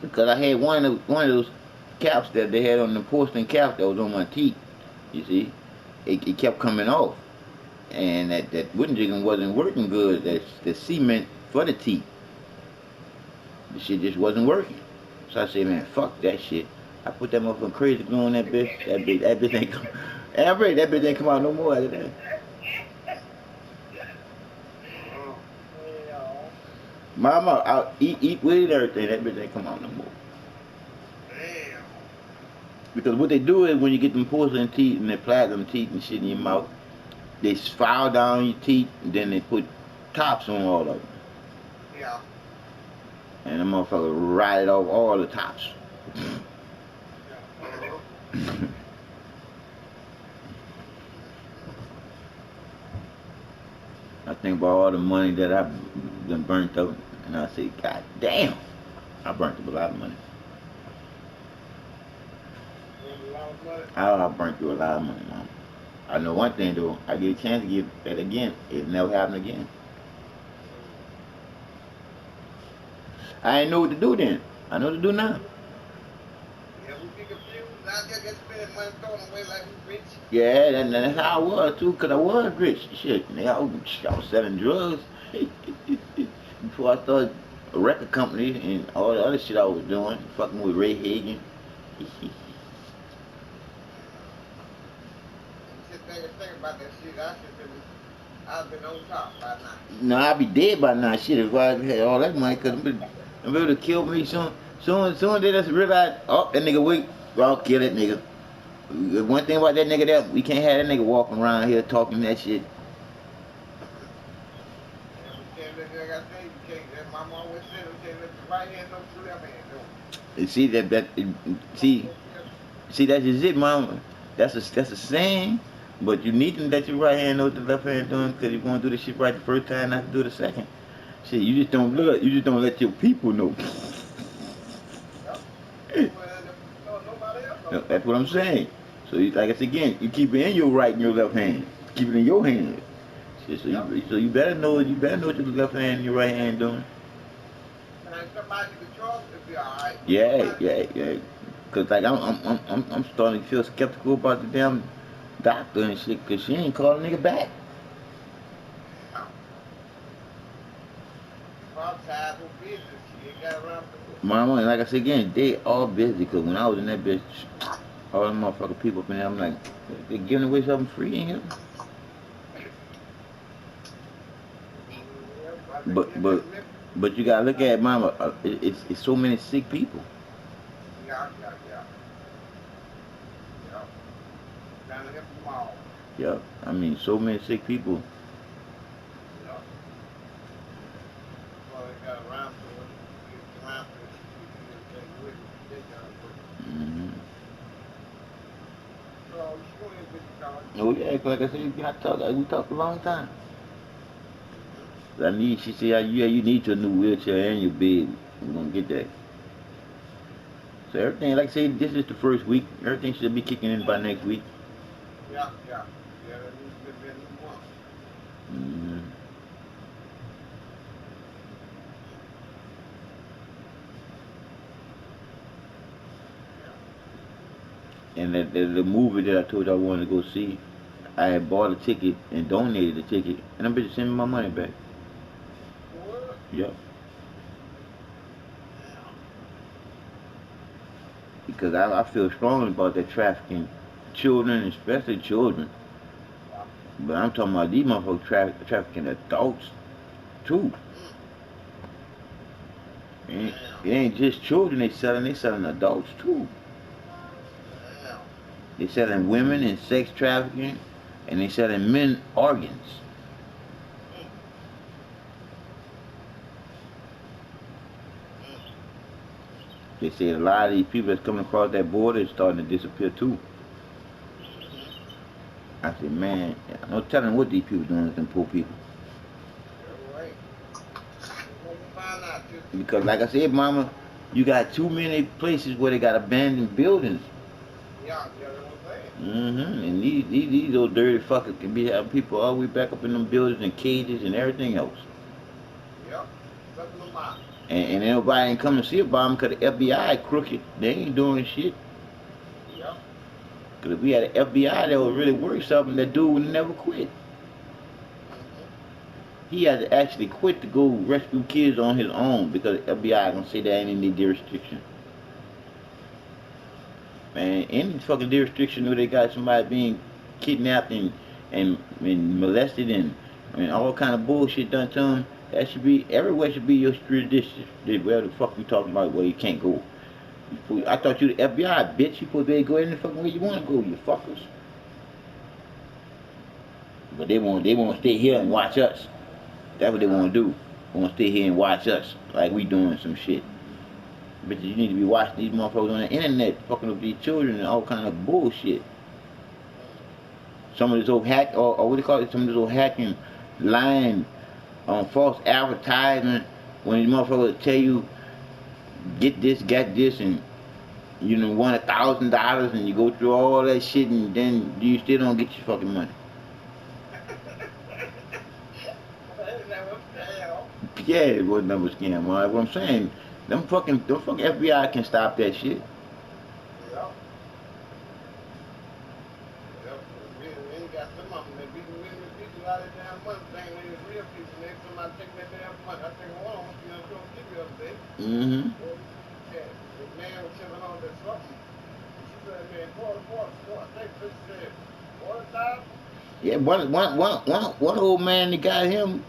Because I had one of those caps that they had on the porcelain cap that was on my teeth. You see, it kept coming off, and that wooden jigging wasn't working good. That's the cement for the teeth. The shit just wasn't working. So I said, man, fuck that shit. I put that motherfucking crazy glue on that bitch. That bitch ain't come. Every that bitch ain't come out no more after that. Mama, I'll eat with it and everything. That bitch ain't come out no more. Because what they do is when you get them porcelain teeth and they platinum teeth and shit in your mouth, they file down your teeth and then they put tops on all of them. Yeah. And the motherfucker rotted off all the tops. I think about all the money that I've been burnt up, and I say, God damn, I burnt up a lot of money. I burnt through a lot of money, mom. I know one thing though, I get a chance to get that again, it'll never happen again. I ain't know what to do then. I know what to do now. Yeah, that's how I was too, cause I was rich. Shit, I was selling drugs before I started a record company and all the other shit I was doing, fucking with Ray Hagen. I've been on top by now. No, I'd be dead by now. Shit, if I had all that money, cause I'm able to kill me soon. Soon they just realize, oh, that nigga weak. Well, I'll kill that nigga. One thing about that nigga that we can't have that nigga walking around here talking that shit. You see see that's just it, mama. That's a saying, but you need to let your right hand know what the left hand doing, cause you want to do the shit right the first time, not to do the second. Shit, you just don't look. You just don't let your people know. That's what I'm saying. So, like I said again, you keep it in your right and your left hand. Keep it in your hand. Shit, so you better know. You better know what your left hand and your right hand doing. Yeah. Cause like I'm starting to feel skeptical about the damn doctor and shit. Cause she ain't calling nigga back. Mama, and like I said again, they all busy. Cause when I was in that bitch, all them motherfucking people up in there, I'm like, they giving away something free in here. But but but you gotta look at it, mama. It's so many sick people. Yeah, I mean so many sick people. Hmm. Oh yeah, 'cause like I said, we talked a long time. She said, yeah, you need your new wheelchair and your bed. We're gonna get that. So everything, like I said, this is the first week. Everything should be kicking in by next week. Hmm. And the movie that I told you I wanted to go see, I had bought a ticket and donated the ticket, and I'm bitch sending my money back. Yep. Because I feel strongly about that trafficking children, especially children. But I'm talking about these motherfuckers trafficking adults too. It ain't just children they selling adults too. They selling women in sex trafficking, and they selling men organs. They say a lot of these people that's coming across that border is starting to disappear too. I said, man, no telling what these people doing to them poor people. Because like I said, mama, you got too many places where they got abandoned buildings. And these old dirty fuckers can be having people all the way back up in them buildings and cages and everything else. And nobody ain't come to see about him because the FBI crooked. They ain't doing shit. Yep. Because if we had an FBI that would really work something, that dude would never quit. He had to actually quit to go rescue kids on his own because the FBI gonna say that ain't in their jurisdiction. Man, any fucking jurisdiction where they got somebody being kidnapped and molested and all kind of bullshit done to them, that should be everywhere should be your jurisdiction. Where the fuck we talking about where you can't go? I thought you the FBI, bitch. You supposed to be able to go any fucking way you want to go, you fuckers. But they want to stay here and watch us. That's what they want to do. They want to stay here and watch us like we doing some shit. But you need to be watching these motherfuckers on the internet fucking with these children and all kind of bullshit. Some of this old hack or what do you call it? Some of this old hacking, lying, false advertisement. When these motherfuckers tell you get this, and you know won $1,000, and you go through all that shit, and then you still don't get your fucking money. Yeah, it was another scam. What I'm saying, them fucking FBI can stop that shit. Yep. Yep. We ain't got some of them that be million people out of damn money saying they is real people. Next time I take that damn money, I think one of them, you know, don't give you up there. Mm-hmm. Yeah. The man was telling on that something. She said, man, I think this said 40,000. Yeah, one old man that got him.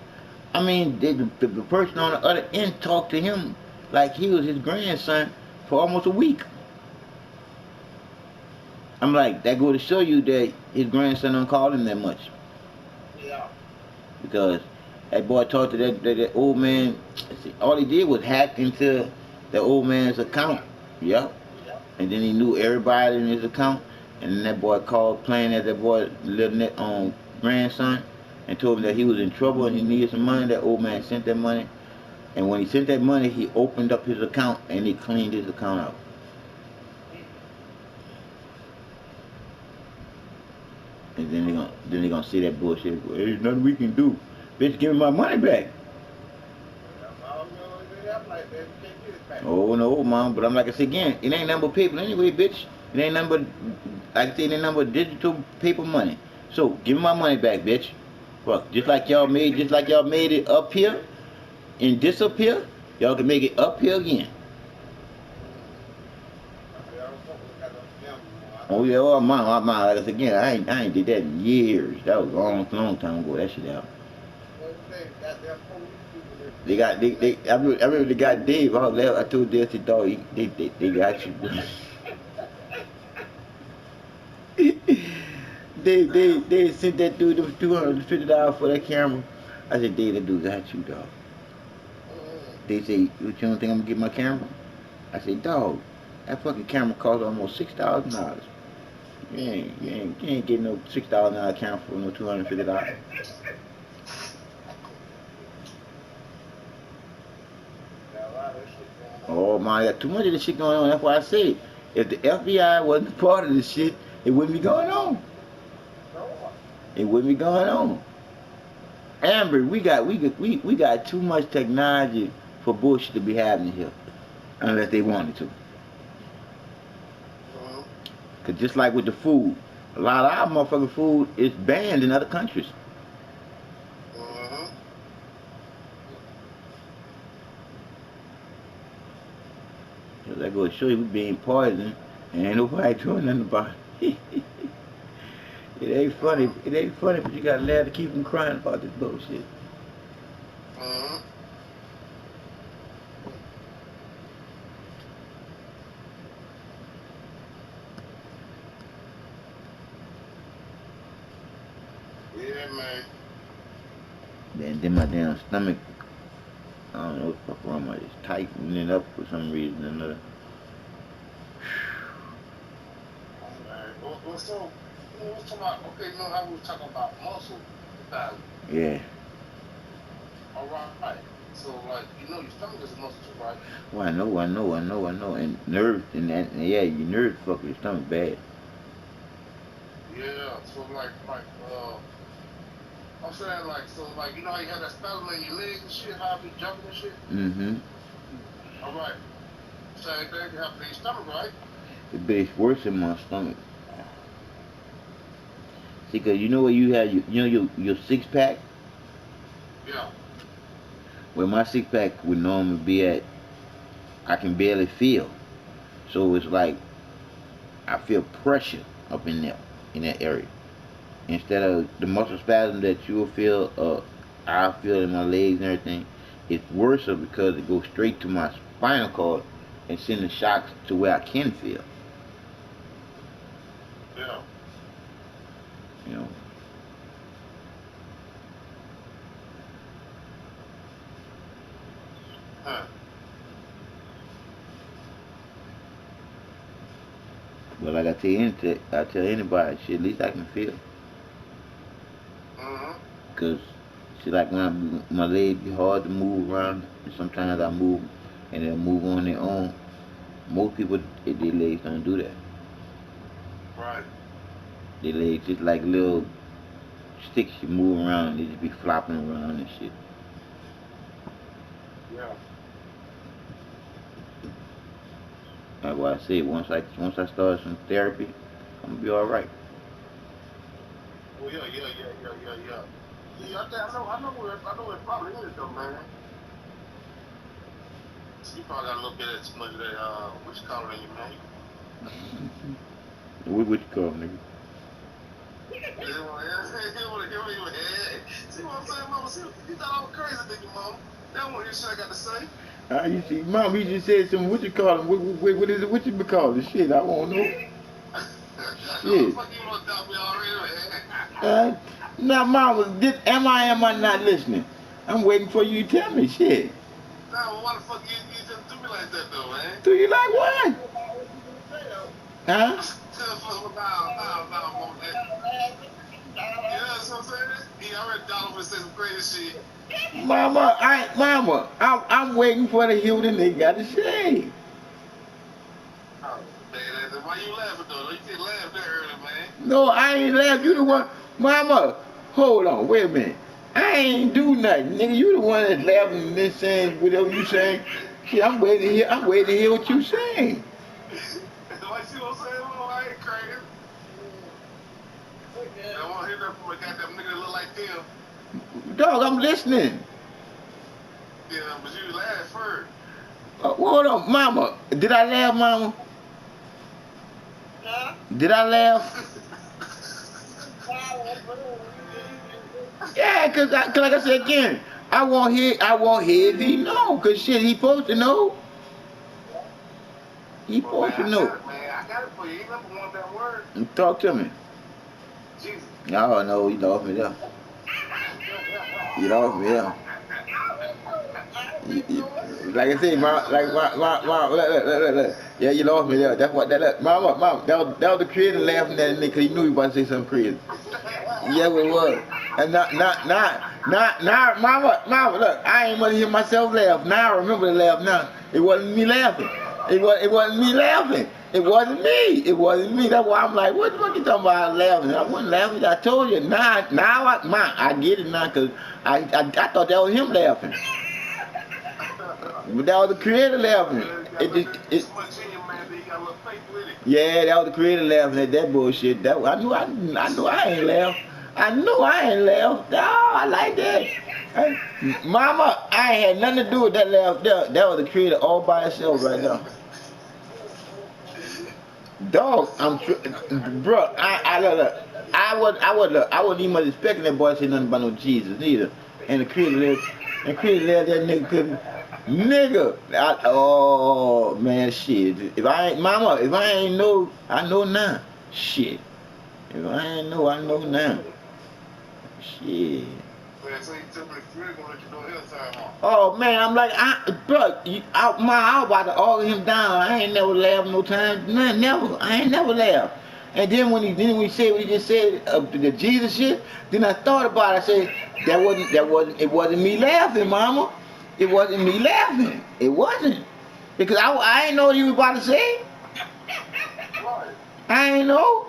I mean, the person on the other end talked to him like he was his grandson for almost a week. I'm like, that go to show you that his grandson don't call him that much. Yeah. Because that boy talked to that old man. All he did was hack into the old man's account. Yep. Yep. And then he knew everybody in his account. And then that boy called playing at that boy little grandson and told him that he was in trouble and he needed some money. That old man sent that money. And when he sent that money, he opened up his account and he cleaned his account out. And then they gonna say that bullshit. Well, there's nothing we can do. Bitch, give me my money back. Oh no, mom. But I'm like I said again, it ain't nothing but paper anyway, bitch. It ain't nothing but like I say, it ain't nothing but digital paper money. So give me my money back, bitch. Fuck. Just like y'all made it up here and disappear, y'all can make it up here again. Oh yeah, well, mom, like I said again, I ain't did that in years. That was a long time ago. That shit out. I remember they got Dave. I told Dave, I said, dog, they got you. they sent that dude them $250 for that camera. I said, Dave, that dude got you, dog. They say, you don't think I'm gonna get my camera? I said, dog, that fucking camera cost almost $6,000. You ain't getting no $6,000 camera for no $250. Oh my, got too much of this shit going on. That's why I say, if the FBI wasn't part of this shit, it wouldn't be going on. It wouldn't be going on. Amber, we got too much technology for bullshit to be happening here, unless they wanted to. Cause just like with the food, a lot of our motherfucking food is banned in other countries. So that goes to show you we being poisoned, and ain't nobody doing nothing about it. It ain't funny. It ain't funny, but you gotta laugh to keep from crying about this bullshit. Yeah, man. Then my damn stomach, I don't know what the fuck wrong with it. It's tightening up for some reason or another. So, let's talk about, okay, you know how we were talking about muscle value. Yeah. All right. So, like, you know, your stomach is a muscle too, right? Well, I know. And nerves, and yeah, your nerves fuck with your stomach bad. Yeah. So, I'm saying, like, so, like, you know how you have that spasm in your legs and shit, how I be jumping and shit? Mm-hmm. Right. Same thing can happen in your stomach, right? But it's worse in my stomach. See, cause you know where you have your 6 pack. Yeah. Where my 6 pack would normally be at, I can barely feel. So it's like I feel pressure up in there, in that area. Instead of the muscle spasm that you'll feel, I feel in my legs and everything, it's worse because it goes straight to my spinal cord and send the shocks to where I can feel. Yeah. You know. Huh. But like I tell anybody, shit, at least I can feel. Mm-hmm. Cause see, like when my legs be hard to move around, and sometimes I move and they'll move on their own. Most people, their legs don't do that. Right. Their legs just like little sticks you move around. They just be flopping around and shit. Yeah. That's why I say once I start some therapy, I'm gonna be all right. Well, yeah. Yeah, I know it probably is though, man. You probably got a little bit of too much of that, what you call it in you, man. What you call it, nigga? See what I'm saying, mama? See, you thought I was crazy, nigga, mama. They don't want to hear shit I got to say. You see, mom, you just said some. What you call it? What is it? What you be called? The shit. I won't know. No, the Shit. fuck you want to doubt me already, man? Uh, now, mom, am I not listening? I'm waiting for you to tell me shit. Nah, well, why the fuck you just do me like that, though, man? Do you like what? Huh? Nah, mama. Yeah, that's what I'm saying. He already thought I'm gonna say some crazy shit. Mama, I'm waiting for the hear what they got to say. Oh, man, why you laughing, though? You can't laugh that early, man. No, I ain't laugh. You the one, mama. Hold on, wait a minute. I ain't do nothing, nigga. You the one that's laughing and then saying whatever you saying. Shit, I'm waiting to hear. I'm waiting to hear what you saying. Like, see what I'm saying? Well, I ain't crazy. I don't want to hear that from a goddamn nigga that look like them. Dog, I'm listening. Yeah, but you laugh first. Hold on, mama. Did I laugh, mama? Huh? Did I laugh? Yeah, cause like I said again, I want hear if he know, cause shit, he supposed to know. He Well, man, supposed to I got know. it, man. I got it for you. Ain't never one that word. Talk to me. Jesus. Oh no, you lost me there. You lost me there. Like I said, look. Yeah, you lost me there. That's what that look. Mama, that was the creator laughing at me because he knew he was about to say something crazy. Yeah, it was. And mama, look, I ain't want to hear myself laugh. Now I remember the laugh now. It wasn't me laughing. It wasn't me laughing. It wasn't me. It wasn't me. That's why I'm like, what the fuck you talking about laughing? I wasn't laughing. I told you. Now I get it now because I thought that was him laughing. But that was the creator laughing. Yeah, that was the creator laughing at that bullshit. I knew I ain't laugh. I knew I ain't laugh. Oh, I like that. Mama, I ain't had nothing to do with that laugh. That was the creator all by itself right now. Dog, bro. I wasn't even expecting that boy to say nothing about no Jesus neither. And the creator let that nigga couldn't. Nigga, oh man, shit. If I ain't know, I know now. Shit. If I ain't know, I know now. Shit. Oh man, I'm like, bro, I was about to argue him down. I ain't never laughed no time. Never. I ain't never laughed. And then when he said what he just said, the Jesus shit, then I thought about it. I said, it wasn't me laughing, mama. It wasn't me laughing. It wasn't. Because I ain't know what you was about to say. I ain't know.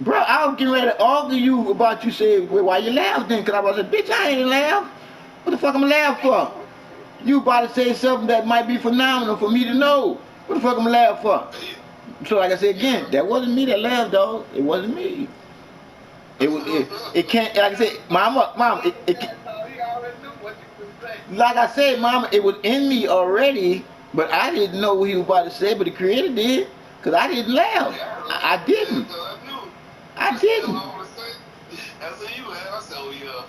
Bro, I was getting ready to argue you about you saying why you laughed then, because I was like, bitch, I ain't laugh. What the fuck I'm laugh for? You about to say something that might be phenomenal for me to know. What the fuck I'm laughing for? So like I said again, that wasn't me that laughed, dog. It wasn't me. It can't, like I said, mama, He already knew what you would say. like I said, mama, it was in me already, but I didn't know what he was about to say, but the creator did, cause I didn't laugh. I didn't. I knew. I That's didn't. what I want to say. That's what you had. I said, oh yeah.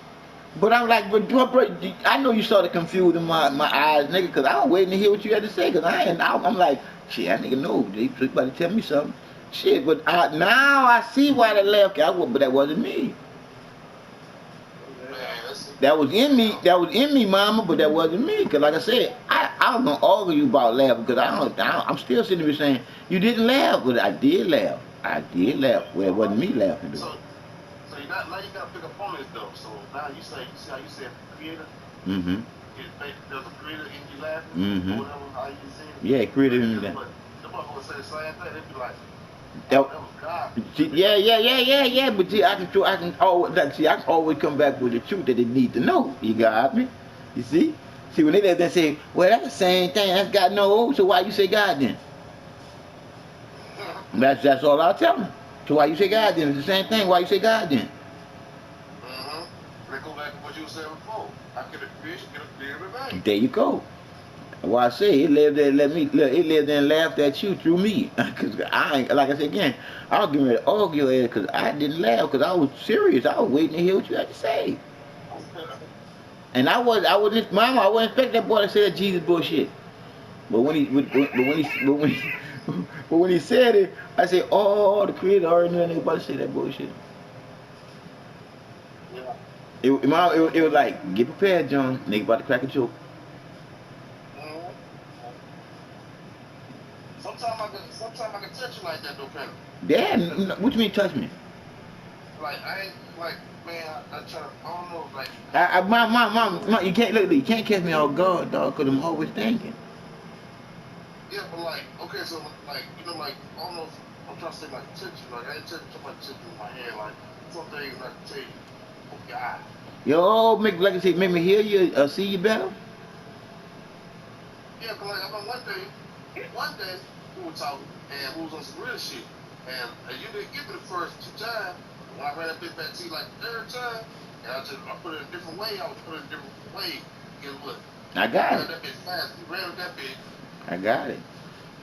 But I'm like, bro, I know you started confusing my eyes, nigga, cause I was waiting to hear what you had to say, cause I'm like, shit, that nigga know, they about to tell me something. Shit, but now I see why they left, but that wasn't me. That was in me. That was in me, mama. But that wasn't me. Cause like I said, I was gonna argue you about laughing. Cause I'm still sitting here saying you didn't laugh, but I did laugh. I did laugh. Well, it wasn't me laughing though. So you got now you got to pick up on this though. So now you see how you said creator. Mm-hmm. There's a creator in you laughing. Mm-hmm. Or whatever how you say it. Yeah, creator in me laughing. But the motherfucker say the same thing. They be like, That, oh, that was God. yeah. But see, I can always, like, see, I can always come back with the truth that they need to know. You got me? You see? See, when they say, well, that's the same thing. That's God. No, so why you say God then? That's all I'll tell them. So why you say God then? It's the same thing. Why you say God then? Let's go back to what you were saying before. How can the creation get a creator remain? There you go. Why I say it lived there, it lived there and laughed at you through me. Cause I ain't, like I said again, I was getting ready to argue it because I didn't laugh because I was serious. I was waiting to hear what you had to say. And I wasn't, mama, I wasn't expecting that boy to say that Jesus bullshit. But when when he said it, I said, oh, the creator already knew anything about to say that bullshit. Yeah. It was like, get prepared, John. Nigga about to crack a joke. Mm-hmm. Sometimes I can touch you like that though, Penny. Yeah, what you mean touch me? Like I ain't like man, I try to I don't know like My, you can't look, you can't catch me off guard, dog, cause I'm always thinking. yeah, but like okay, so like you know like I don't know if I'm trying to say like touch you like I ain't touching too much touch in my hand like some things I can tell you. Oh God. Yo, make like I say, make me hear you, see you better. Yeah, but like I remember one day we were talking and we was on some real shit and you didn't get me the first two times. When I ran that bitch back to you like the third time, and I put it in a different way. I was put it in a different way. Guess what? I You got ran it. that bitch fast. You ran with that bitch. I got it.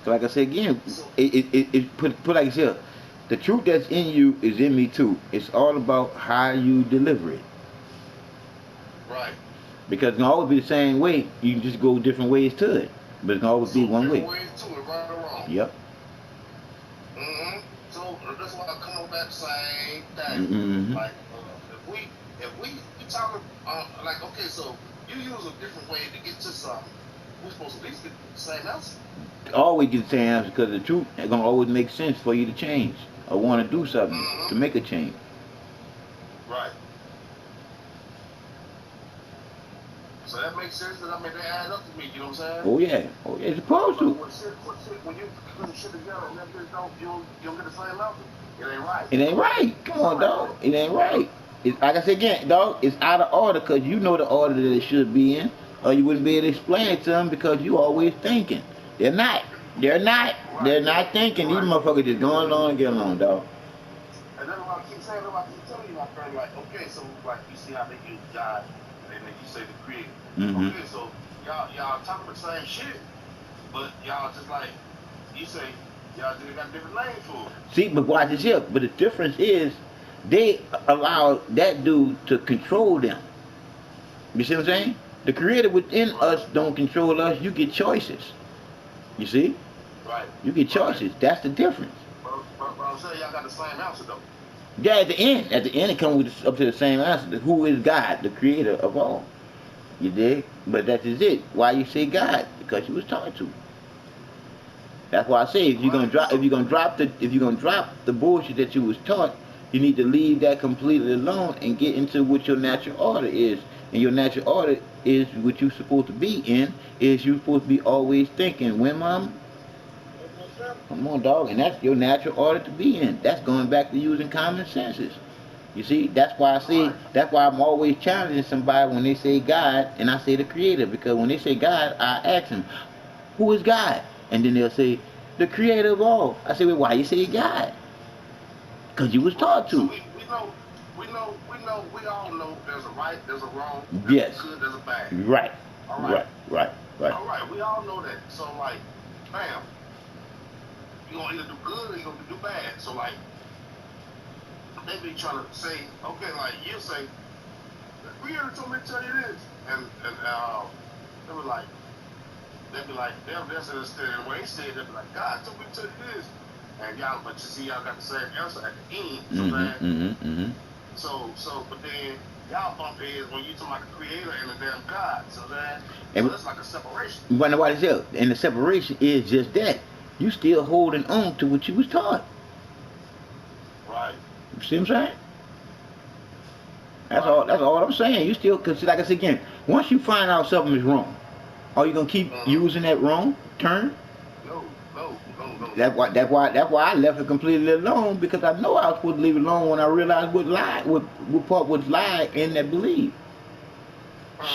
So like I said again, So it put like this, the truth that's in you is in me too. It's all about how you deliver it. right. Because it can always be the same way. You can just go different ways to it. But it can always be So one different way. ways to it, right or wrong. Yep. So that's why I come up with that same thing. Mm-hmm. Like if we talking like okay, so you use a different way to get to something. We're supposed to at least get the same answer. Always get the same answer because the truth is gonna always make sense for you to change or want to do something Mm-hmm. to make a change. Right. So that makes sense. That I mean, they add up to me. You know what I'm saying? Oh yeah, it's supposed to. When you put shit together and that bitch you don't get the same answer. It ain't right. It ain't right. Come on, dog. It ain't right. It's, like I said again, dog, it's out of order because you know the order that it should be in, or you wouldn't be able to explain it to them because you always thinking. They're not. They're not. Right. They're not thinking. These Right. motherfuckers just going along and get along, dog. And that's what I keep saying. That's what I keep telling you, my friend. Like, okay, so like you see how they use God, and then you say the creator. Mm-hmm. Okay, so y'all talking the same shit, but y'all just like you say y'all just got different names for it. See, but watch this here. But the difference is they allow that dude to control them. You see what I'm saying? The creator within Right. us don't control us. You get choices. You see? Right. You get Right. choices. That's the difference. But I'm saying y'all got the same answer though. Yeah, at the end it comes up to the same answer. Who is God, the creator of all? You dig? But that is it. Why you say God? Because you was taught to. That's why I say if you're Right. gonna drop if you're gonna drop the bullshit that you was taught, you need to leave that completely alone and get into what your natural order is. And your natural order is what you're supposed to be in, is you supposed to be always thinking, when mom? Yes, sir. Come on, dog, and that's your natural order to be in. That's going back to using common senses. You see, that's why I say, that's why I'm always challenging somebody when they say God and I say the Creator, because when they say God, I ask them, who is God? And then they'll say, the Creator of all. I say, well, why you say God? Because you was Right. taught So to. we all know there's a right, there's a wrong, there's Yes. a good, there's a bad. Right. All right. Right. Right. Right. All right. We all know that. So like, bam, you're gonna either do good or you're gonna do bad. So like, they be trying to say, okay, like you say, the Creator told me to tell you this, and they be like, they'll say this in the way they say it, they'll be like, God told me to tell you this, and y'all, but you see, y'all got the same answer at the end. But then y'all bump heads when you talking about the Creator and the damn God. So that's like a separation. But nobody else. And the separation is just that. You still holding on to what you was taught. Right. You see what I'm saying? That's all. That's all I'm saying. You still, cause like I said again, once you find out something is wrong, are you gonna keep using that wrong turn? No. That's why I left it completely alone, because I know I was supposed to leave it alone when I realized what part was lie in that belief.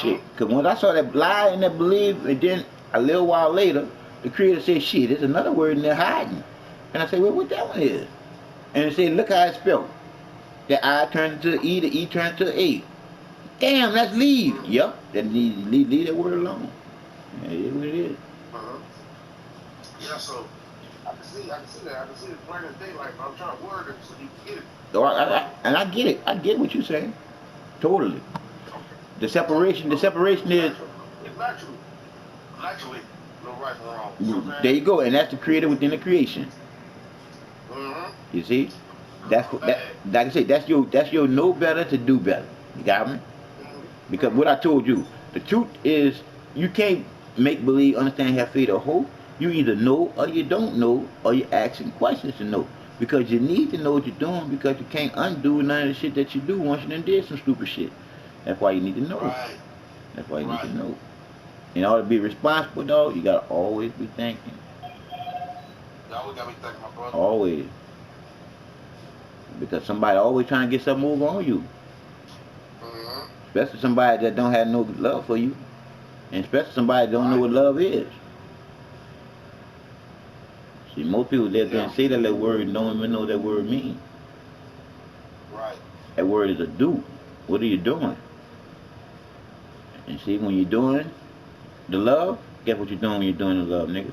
Shit, because once I saw that lie in that belief, and then a little while later, the Creator said, shit, there's another word in there hiding. And I said, well, what that one is? And it said, look how it's spelled. The I turned into E, the E turned to A. Damn, that's leave. Yep, that leave that word alone. Yeah, it is what it is. Yeah, so I can see that. I can see it plain as daylight, but I'm trying to word it so you can get it. So I get it. I get what you're saying. Totally. The separation is naturally, no right and wrong. There you go, and that's the Creator within the creation. You see, that. Like I said, that's your know better to do better. You got me? Because what I told you, the truth is, you can't make believe, understand, have faith, or hope. You either know or you don't know, or you're asking questions to know. Because you need to know what you're doing, because you can't undo none of the shit that you do once you done did some stupid shit. That's why you need to know. Right. That's why you need to know. In order to be responsible, dog, you gotta always be thinking. You always gotta be thinking, my brother. Always. Because somebody always trying to get something over on you. Especially somebody that don't have no love for you. And especially somebody that don't know what love is. See, most people that don't say that little word don't even know what that word means. Right. That word is a do. What are you doing? And see, when you're doing the love, guess what you're doing when you're doing the love, nigga?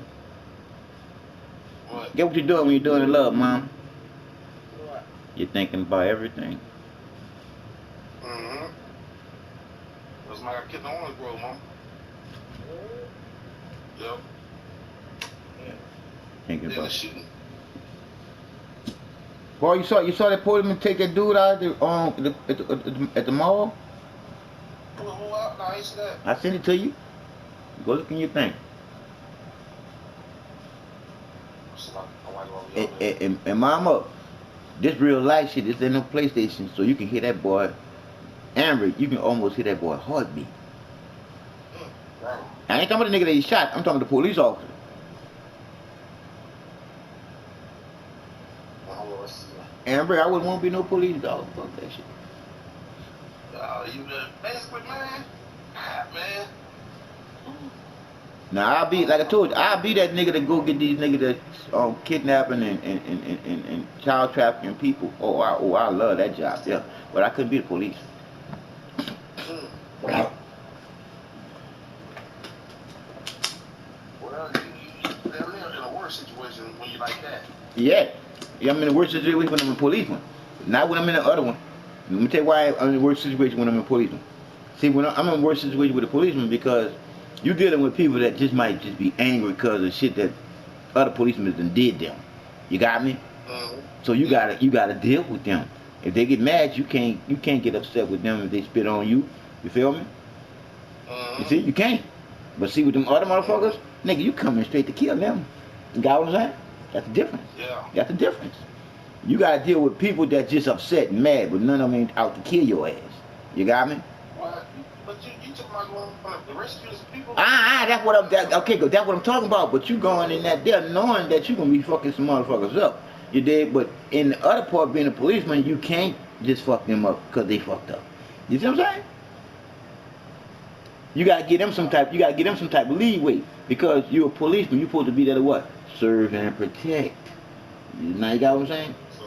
What? Guess what you're doing when you're doing the love, mom? What? You're thinking about everything. That's my kid on the grow, mom. Yep. Thinking about shooting. Boy, you saw that policeman take that dude out at the mall? No, I ain't see that. I sent it to you. Go look in your thing. And mama, this real life shit, this ain't no PlayStation, so you can hear that boy. Amber, you can almost hear that boy heartbeat. I ain't talking about the nigga that he shot. I'm talking about the police officer. Amber, I wouldn't want to be no police dog. Fuck that shit. You basically, man. Man. Now I'll be, like I told you, I'll be that nigga that go get these niggas that kidnapping and child trafficking people. Oh, I love that job, yeah. But I couldn't be the police. Well, they're in a worse situation when you like that. Yeah. I'm in a worse situation when I'm a policeman. Not when I'm in the other one. Let me tell you why I'm in a worse situation when I'm a policeman. See, when I'm in a worse situation with a policeman, because you're dealing with people that just might just be angry because of shit that other policemen done did them. You got me? So you gotta deal with them. If they get mad, you can't get upset with them if they spit on you. You feel me? You see, you can't. But see, with them other motherfuckers, nigga, you coming straight to kill them. You got what I'm saying? That's the difference. Yeah. That's the difference. You gotta deal with people that just upset and mad, but none of them ain't out to kill your ass. You got me? What? But you took my going to rescue some people. That's what that's what I'm talking about. But you going in that there knowing that you gonna be fucking some motherfuckers up. You did, but in the other part, being a policeman, you can't just fuck them up because they fucked up. You see what I'm saying? You gotta give them some type. You gotta give them some type of leeway because you're a policeman. You're supposed to be there to what? Serve and protect. Now you got what I'm saying? So,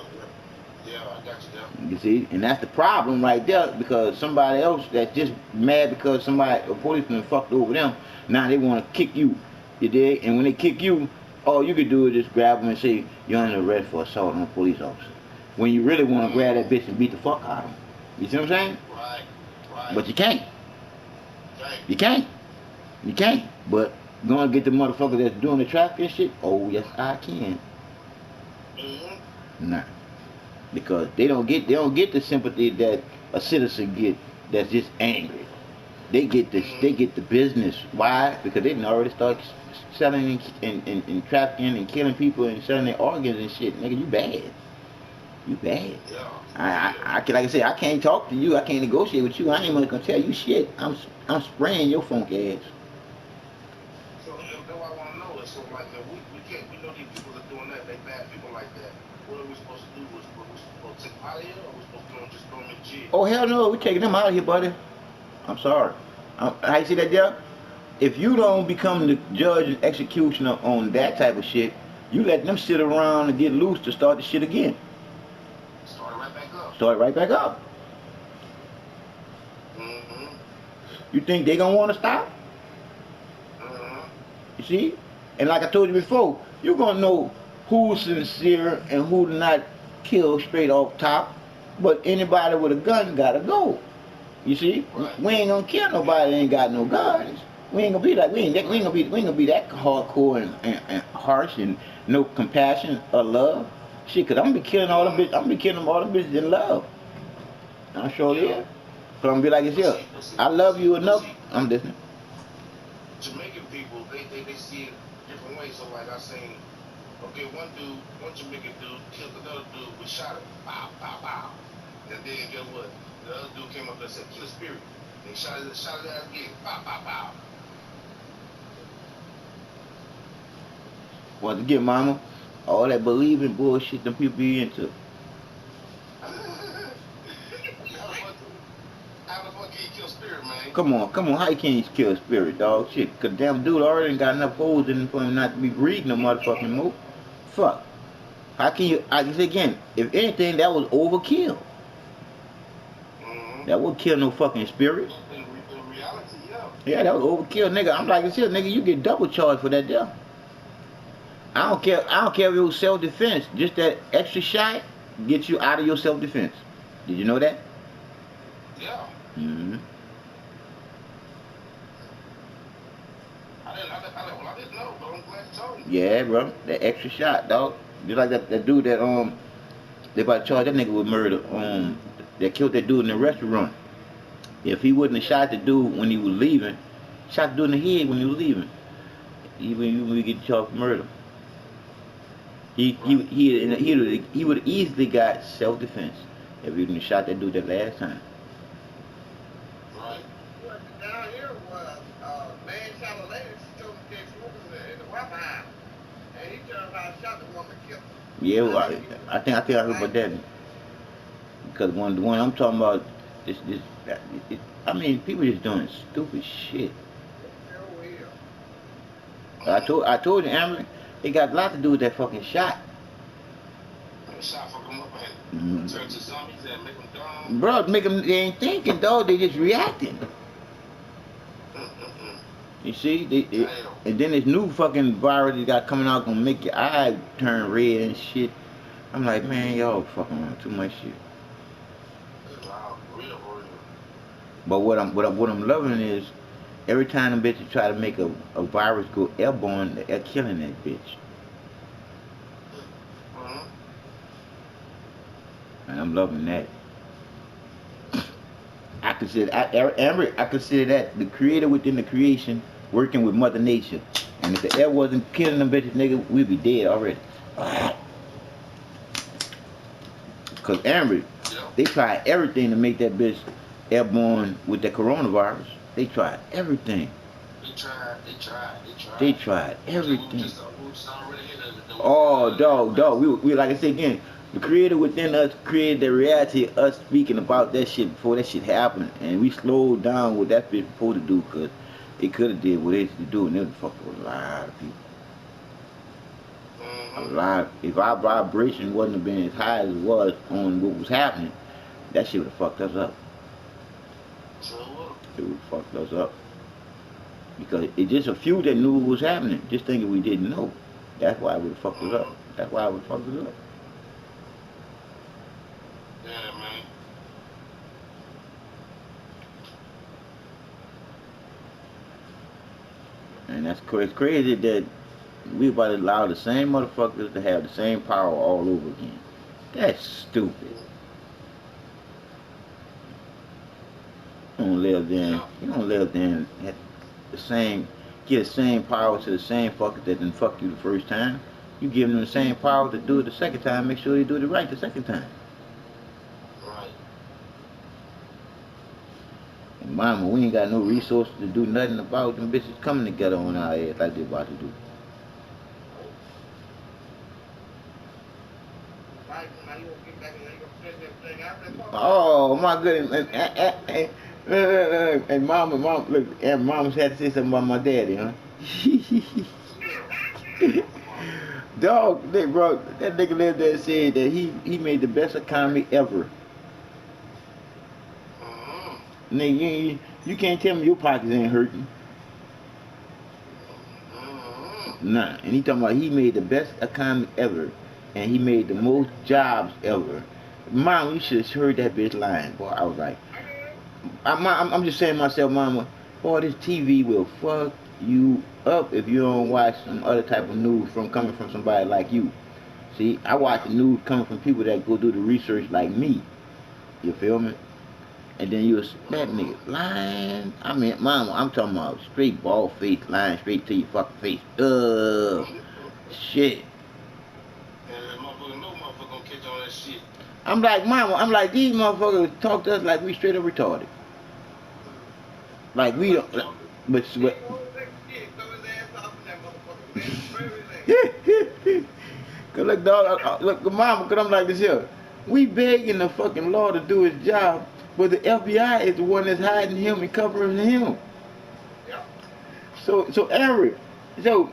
yeah, I got you there. You see, and that's the problem right there because somebody else that's just mad because somebody a policeman fucked over them. Now they want to kick you. You dig? And when they kick you, all you can do is just grab them and say you're under arrest for assault on a police officer. When you really want to grab that bitch and beat the fuck out of them. You see what I'm saying? Right, right. But you can't. Right. You can't. You can't. But gonna get the motherfucker that's doing the traffic and shit? Oh yes, I can. Nah. Because they don't get the sympathy that a citizen get that's just angry. They get the business. Why? Because they didn't already start selling and trafficking and killing people and selling their organs and shit. Nigga, you bad. You bad. Yeah. I can, like I said, I can't talk to you. I can't negotiate with you. I ain't gonna tell you shit. I'm spraying your funky ass. So that's what I want to know. So like, we can't. We know these people are doing that. They bad people like that. What are we supposed to do? We're supposed to take them out of here, or we're supposed to just throw them in jail? Oh hell no, we taking them out of here, buddy. I'm sorry. How you see that, there? If you don't become the judge and executioner on that type of shit, you let them sit around and get loose to start the shit again. Start right back up. Start right back up. Mm-hmm. You think they gonna want to stop? Mm-hmm. You see? And like I told you before, you're gonna know who's sincere and who not kill straight off top. But anybody with a gun gotta go. You see? Right. We ain't gonna kill nobody that ain't got no guns. We ain't gonna be like we ain't gonna be that hardcore and harsh and no compassion or love. Shit, cause I'm gonna be killing all the bitches. I'm gonna be killing all the bitches in love. I'm sure they are. So I'm gonna be like this here. I love you enough. I'm listening. Jamaican people, they see it different ways. So like I seen, okay, one Jamaican dude killed another dude with shot him, pow, pow, pow. And then guess what? The other dude came up there and said, kill spirit. And he shot his ass again, pow, pow, pow. Once again, mama, all that believing bullshit them people be into. How the fuck can you kill spirit, man? Come on, how you can't kill a spirit, dog? Shit, cause damn dude already got enough holes in him for him not to be reading no motherfucking more. Fuck. How can you, I can say again, if anything, that was overkill. Mm-hmm. That would kill no fucking spirit. In reality, yeah. Yeah, that was overkill, nigga. I'm like, shit, nigga, you get double charged for that death. I don't care if it was self-defense. Just that extra shot gets you out of your self-defense. Did you know that? Yeah. Mm-hmm. I didn't know, but I'm glad you told me. Yeah, bro. That extra shot, dog. Just like that dude that they about to charge that nigga with murder. That killed that dude in the restaurant. If he wouldn't have shot the dude when he was leaving, shot the dude in the head when he was leaving, even we get charged for murder. He would have easily got self-defense if he wouldn't have shot that dude that last time. Right. Well, down here was man shot a lady. She told him to take smoking in the White House, and he turned around and shot the woman and killed her. Yeah, well, I think I heard about that. Because the one I'm talking about, I mean, people just doing stupid shit. I told you, Amber, it got a lot to do with that fucking shot. The shot fuck them up and turn to zombies and make them dumb. Bro, they ain't thinking, dog. They just reacting. You see, and then this new fucking virus that got coming out gonna make your eye turn red and shit. I'm like, man, y'all fucking around too much shit. Real. But what I'm loving is every time them bitches try to make a virus go airborne, they're killing that bitch. And I'm loving that. I consider that the creator within the creation working with Mother Nature. And if the air wasn't killing them bitches, nigga, we'd be dead already. Cause Amber, they tried everything to make that bitch airborne with the coronavirus. They tried everything. They tried everything. Oh, dog. We like I said again, The creator within us created the reality of us speaking about that shit before that shit happened, and we slowed down what that bitch supposed to do, cause it could have did what it should do, and it fucked with a lot of people. A lot. If our vibration wasn't have been as high as it was on what was happening, that shit would have fucked us up. It would have fucked us up. Because it's just a few that knew what was happening, just thinking we didn't know. That's why it would have fucked us up. That's why it would have fucked us up. Yeah, man. And that's it's crazy that we about to allow the same motherfuckers to have the same power all over again. That's stupid. You don't live then. You don't live then at the same, get the same power to the same fuckers that didn't fuck you the first time. You give them the same power to do it the second time. Make sure they do it right the second time. Right. And mama, we ain't got no resources to do nothing about them bitches coming together on our head like they about to do. Oh my goodness! And mama, look, and mama's had to say something about my daddy, huh? Dog, bro, that nigga lived there and said that he made the best economy ever. Nigga, you can't tell me your pockets ain't hurting. Nah, and he talking about he made the best economy ever, and he made the most jobs ever. Mom, you should have heard that bitch lying, boy. I was like, I'm just saying to myself, mama, boy, this TV will fuck you up if you don't watch some other type of news coming from somebody like you. See, I watch the news coming from people that go do the research like me. You feel me? And then you that nigga lying. I mean, mama, I'm talking about straight bald face, lying straight to your fucking face. Shit. And that motherfucker know motherfucker gonna catch all that shit. I'm like, mama, these motherfuckers talk to us like we straight up retarded. Like we don't, but cause look, dog, look, mama, cause I'm like this here. We begging the fucking law to do his job, but the FBI is the one that's hiding him and covering him. So Eric, so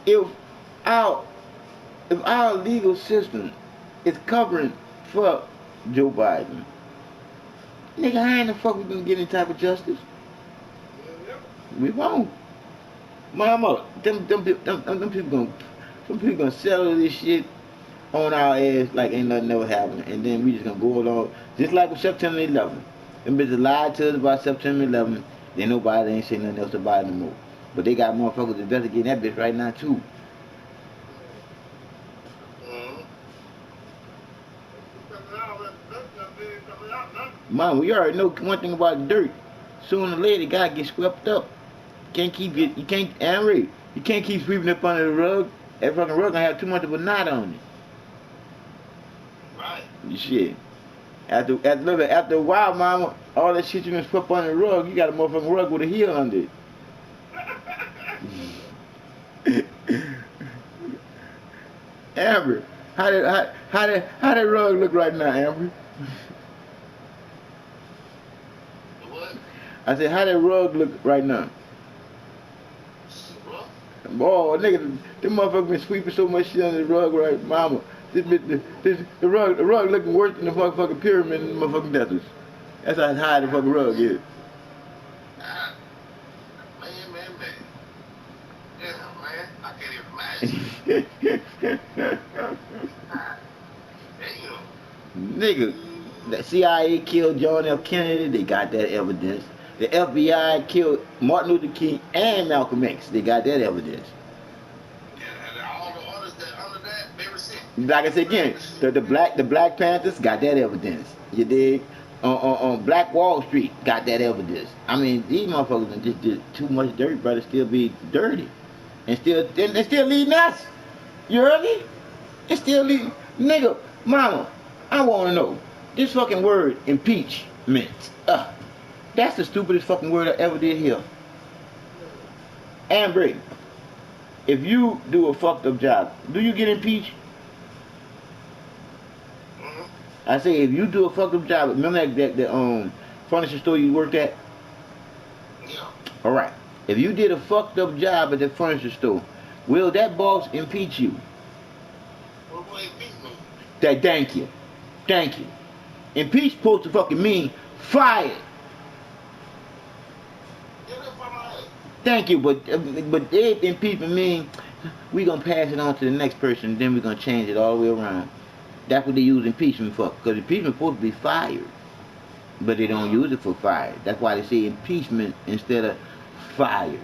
if our legal system is covering for Joe Biden, nigga, how in the fuck we gonna get any type of justice? We won't. Mama, them people gonna settle this shit on our ass like ain't nothing ever happened, and then we just gonna go along just like with September 11th. Them bitches lied to us about September 11th. Then nobody ain't say nothing else about it no more. But they got motherfuckers investigating that bitch right now too. Mom, we already know one thing about dirt. Sooner or later, it gotta get swept up. You can't, Henry, you can't keep sweeping up under the rug. That fucking rug gonna have too much of a knot on it. Right. Shit. After a while, mama, all that shit you gonna sweep under the rug, you got a motherfucking rug with a heel under it. Amber, how that rug look right now, Amber? What? I said, how that rug look right now? Boy, nigga, them motherfuckers been sweeping so much shit under the rug, right, mama? The rug looking worse than the motherfucking pyramid in the motherfucking deserts. That's how high the fucking rug is. Man. Yeah, man. I can't even imagine. Damn. Nigga, the CIA killed John F. Kennedy, they got that evidence. The FBI killed Martin Luther King and Malcolm X, they got that evidence. And all the others that under that, they were sick. Like I said again, the Black Panthers got that evidence. You dig? On Black Wall Street got that evidence. I mean, these motherfuckers just did too much dirt, brother. Still be dirty, and still leading us. You heard me? And still leading, nigga, mama. I want to know this fucking word impeachment. That's the stupidest fucking word I ever did hear. Amber, if you do a fucked up job, do you get impeached? I say if you do a fucked up job, remember that furniture store you worked at? Yeah. All right. If you did a fucked up job at the furniture store, will that boss impeach you? What will impeach me? Thank you. Thank you. Impeach supposed to fucking mean fired. Get it from my head. Thank you, but if impeachment mean we gonna pass it on to the next person, then we're gonna change it all the way around. That's what they use impeachment for, because impeachment supposed to be fired, but they don't use it for fired. That's why they say impeachment instead of fired.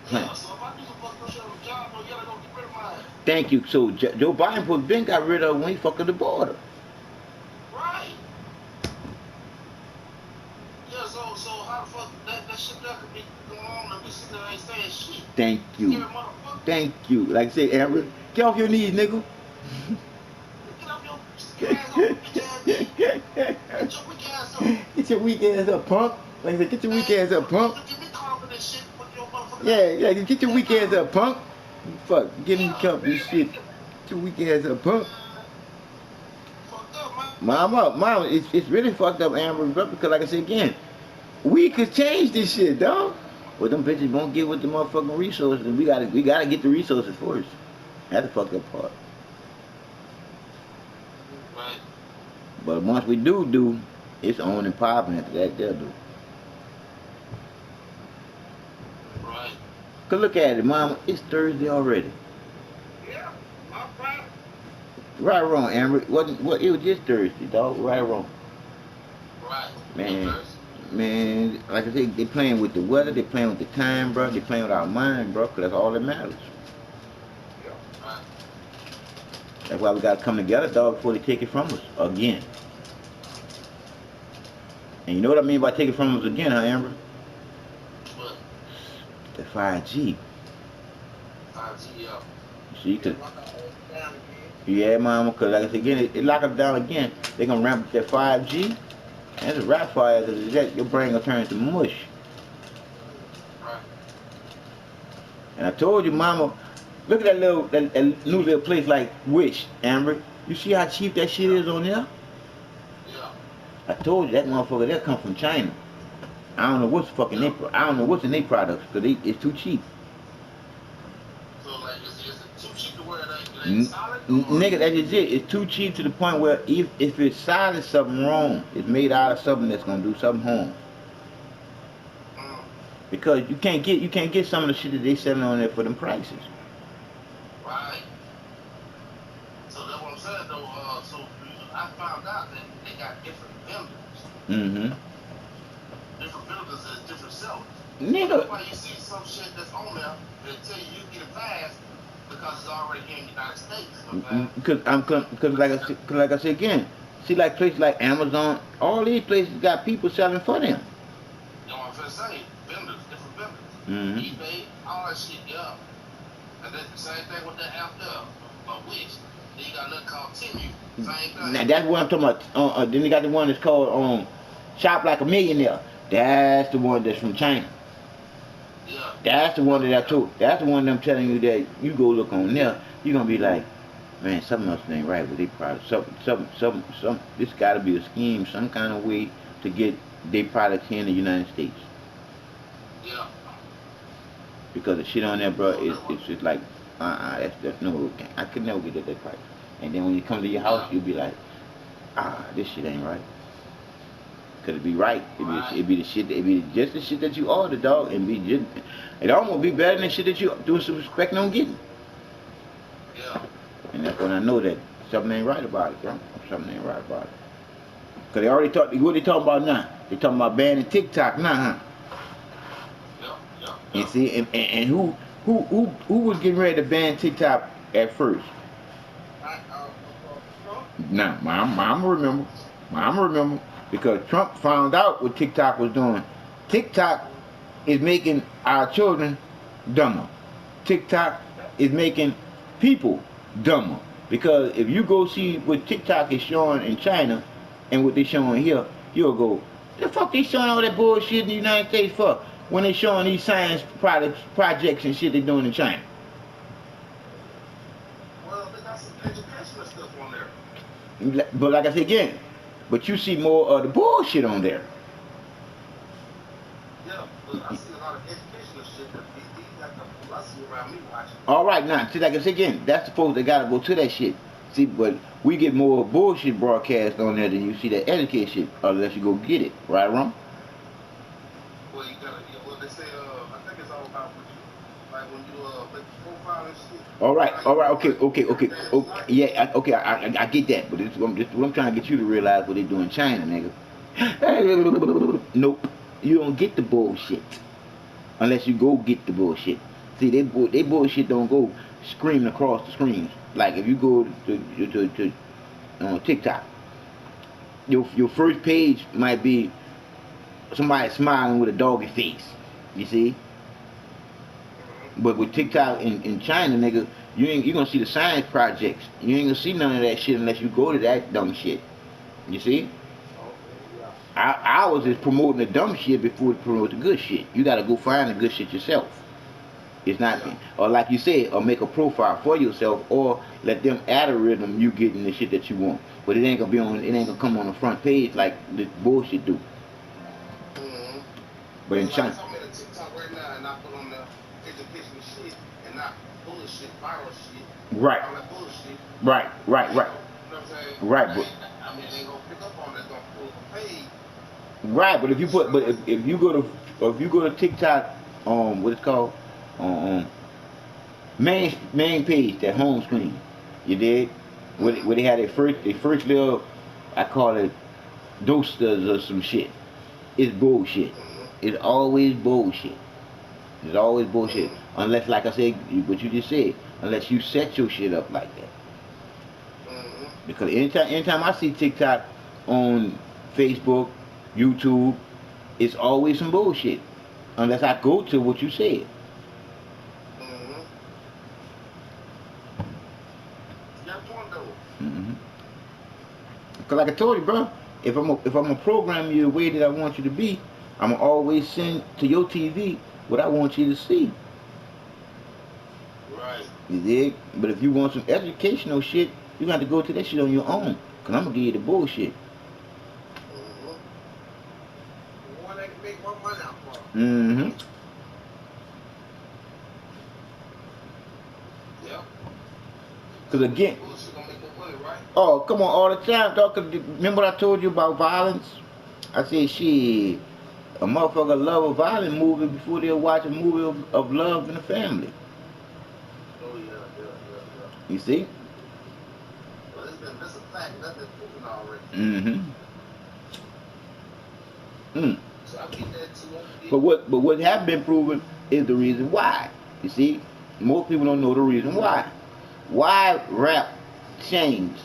Yeah, so if I do some fucked up shit on the job, though, you gotta go get rid of my head. Thank you. So Joe Biden supposed been got rid of when he fucked up the border. Right. Yeah, so how the fuck that shit that could be going on and we sitting there ain't saying shit. Thank you. Scary motherfucker. Thank you. Like I say, Amber, get off your knees, nigga. Get off your stupid ass off, bitch ass knees. Get your weak ass up. Get your weak ass up, punk. Like I said, get your weak ass up, punk. Get me confident shit with your motherfucking Yeah, get your weak ass up, punk. Fuck, get in the company shit. Get your weak ass up, punk. Fucked up, man. Mom, it's really fucked up, Amber, because like I said again, we could change this shit, dog. But them bitches won't get with the motherfucking resources. We gotta get the resources first. That's the fucked up part. Right. But once we do, it's on and popping after that, they'll do. Right. Cause look at it, mama, it's Thursday already. Yeah, my Friday. Right or wrong, Amber? What it was just Thursday, dog. Right or wrong? Right. Man, like I said, they playing with the weather, they playing with the time, bro. They playing with our mind, bro, because that's all that matters. Yeah. Right. That's why we gotta come together, dog, before they take it from us again. And you know what I mean by take it from us again, huh, Amber? What? The 5G. 5G, yeah. See, cause Lock our ass down again. yeah, mama, cause like I said again, it lock us down again. They gonna ramp up that 5G. And it's a rap fire, cause your brain gonna turn into mush. Right. And I told you, mama, look at that new little place like Wish, Amber. You see how cheap that shit is on there? Yeah. I told you that motherfucker there come from China. I don't know what's fucking I don't know what's in their products, cause it's too cheap. So like, is it too cheap to wear it ain't solid? Nigga, that is it. It's too cheap to the point where if it's solid, something wrong. It's made out of something that's gonna do something harm. Because you can't get some of the shit that they selling on there for them prices. Right. So that's what I'm saying though. So I found out that they got different vendors. Different vendors is different sellers. Nigga. That's why you see some shit that's on there that tell you get it fast because it's already here in the United States. Because like I said again, see like places like Amazon, all these places got people selling for them. You know what I'm finna say? Vendors, different vendors. eBay, all that shit, yeah. And then the same thing with that app there, Wish. Then you got another called Temu. Same thing. Now that's what I'm talking about. Then you got the one that's called Shop Like a Millionaire. That's the one that's from China. Yeah. That's the one that I told. That's the one that I'm telling you that you go look on there. You're gonna be like, man, something else ain't right with their products. Some. This got to be a scheme, some kind of way to get their products here in the United States. Yeah. Because the shit on there, bro, it's just like, that's no. I could never get that price. And then when you come to your house, you'll be like, this shit ain't right. Could it be right? It'd be the shit. It'd be just the shit that you ordered, dog. And be just. It almost be better than the shit that you doing some expecting on getting. Yeah. And that's when I know that something ain't right about it, bro. Something ain't right about it. Cause they already talk. What they talking about now? They talking about banning TikTok now, huh? Yeah. And see, and who was getting ready to ban TikTok at first? Nah, Mama remember. Because Trump found out what TikTok was doing. TikTok is making our children dumber. TikTok is making people dumber. Because if you go see what TikTok is showing in China and what they're showing here, you'll go, the fuck they showing all that bullshit in the United States for? When they showing these science projects and shit they doing in China. Well, they got some educational stuff on there. But like I said again, but you see more of the bullshit on there. Yeah, but I see a lot of educational shit that these got the fools I see around me watching. All right, now, see, like I said again, that's the folks that gotta go to that shit. See, but we get more bullshit broadcast on there than you see that educate shit, unless you go get it. Right or wrong? Well, you gotta, yeah, well, they say, I think it's all about what you, like when you make the profile and shit. All right, okay, Like, okay, okay, everything is okay. like, Yeah, okay, I get that, but this what I'm trying to get you to realize what they do in China, nigga. Nope, you don't get the bullshit unless you go get the bullshit. See, they bullshit don't go screaming across the screens. Like if you go to TikTok, your first page might be somebody smiling with a doggy face. You see, but with TikTok in China, nigga, you gonna see the science projects. You ain't gonna see none of that shit unless you go to that dumb shit. You see? okay, yeah. Ours is promoting the dumb shit before it promote the good shit. You gotta go find the good shit yourself. It's not, Yeah. or like you said, or make a profile for yourself, or let them algorithm you getting the shit that you want. But it ain't gonna be on. It ain't gonna come on the front page like this bullshit do. Mm-hmm. But in But like, China, so I'm in a TikTok right now and I put on the educational shit and not bullshit, viral shit, right, all that bullshit. right, It right, ain't right, gonna, you know what I'm saying? right. But I mean, it ain't gonna pick up on it. It's gonna pull up a page right, but if with you the shit put, I but like. if you go to, or if you go to TikTok, what it's called, um, main page, that home screen, you did, Mm-hmm. where they had their first little, I call it dosters or some shit. It's bullshit. Mm-hmm. It's always bullshit. It's always bullshit. Mm-hmm. Unless, like I said, what you just said, unless you set your shit up like that. Mm-hmm. Because anytime I see TikTok on Facebook, YouTube, it's always some bullshit. Unless I go to what you said. Mm-hmm. You got a point though. Mm-hmm. Because like I told you, bro, if I'm a program you the way that I want you to be, I'm gonna always send to your TV what I want you to see. Right. You dig? But if you want some educational shit, you got to go to that shit on your own. Cause I'm gonna give you the bullshit. Mm-hmm. The one they can make more money out for. Mm-hmm. Yep. Cause again, Bullshit gonna make more money, right? oh come on, all the time, dog. Cause remember what I told you about violence? I said, shit, a motherfucker love a violent movie before they'll watch a movie of love in the family. Oh yeah, yeah, yeah, yeah. You see? Well, that's a fact. That's been proven already. Mm-hmm. Mm. So I get that too. I get. But what have been proven is the reason why. You see, most people don't know the reason why. Why rap changed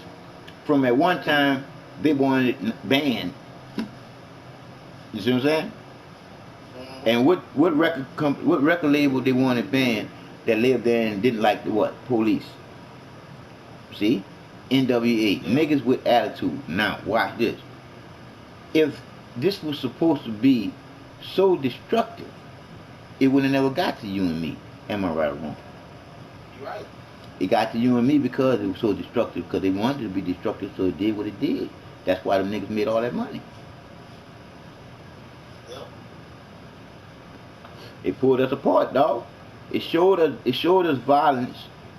from at one time they wanted it banned. You see what I'm saying? Mm-hmm. And what record label they wanted banned that lived there and didn't like the what? Police. See? NWA. Yeah. Niggas with attitude. Now watch this. If this was supposed to be so destructive, it would have never got to you and me. Am I right or wrong? You right. It got to you and me because it was so destructive. Because they wanted it to be destructive, so it did what it did. That's why them niggas made all that money. Yep. It pulled us apart, dog. It showed us violence